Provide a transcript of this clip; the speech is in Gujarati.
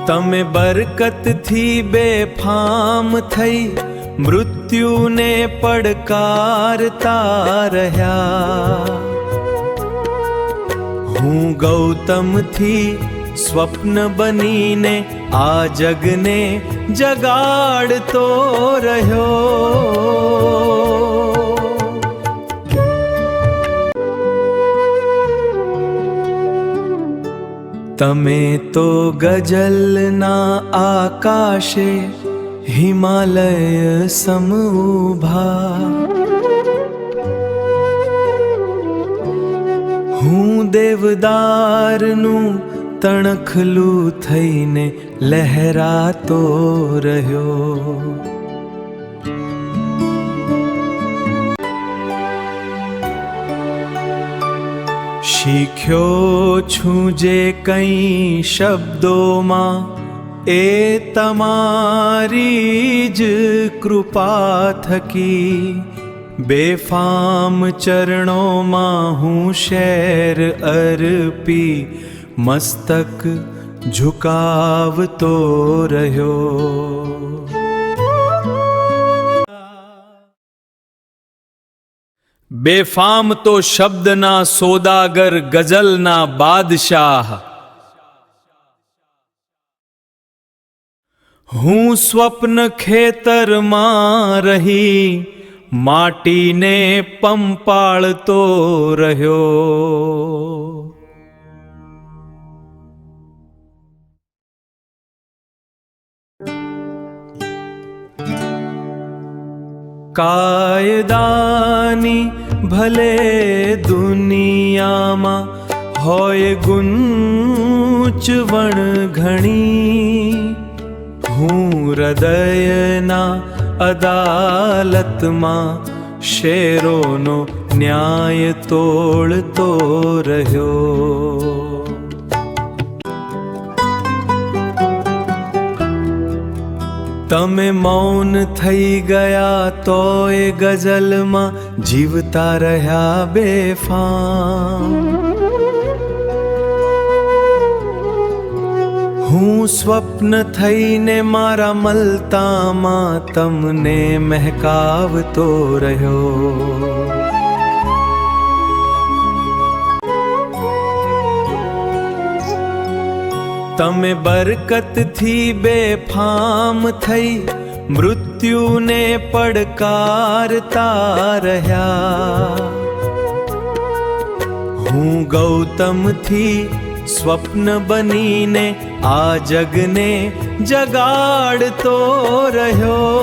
તમે બરકતથી બેફામ થઈ મૃત્યુને પડકારતા રહ્યા. હું ગૌતમથી સ્વપ્ન બનીને આ જગને જગાડતો રહ્યો. તમે તો ગઝલના આકાશે હિમાલય સમ ઊભા. હું દેવદારનું તણખલું થઈને લહેરાતો રહ્યો. શીખ્યો છું જે કંઈ શબ્દોમાં એ તમારી જ કૃપા થકી. બેફામ ચરણોમાં હું શેર અર્પી મસ્તક ઝુકાવતો રહ્યો. બેફામ તો શબ્દના સોદાગર ગઝલના બાદશાહ. હું સ્વપ્ન ખેતરમાં રહી માટીને પંપાળતો રહ્યો. કાયદાની ભલે દુનિયામાં હોય ગૂંચવણ ઘણી. હું હૃદયના અદાલતમાં શેરોનો ન્યાય તોળતો રહ્યો. તમે મૌન થઈ ગયા તોય ગઝલમાં જીવતા રહ્યા બેફામ. હું સ્વપ્ન થઈને મારા મલતામાં તમને મહેકાવતો રહ્યો. તમે બરકતથી બેફામ થઈ મૃત્યુને પડકારતા રહ્યા. હું ગૌતમથી સ્વપ્ન બનીને આ જગને જગાડતો રહ્યો.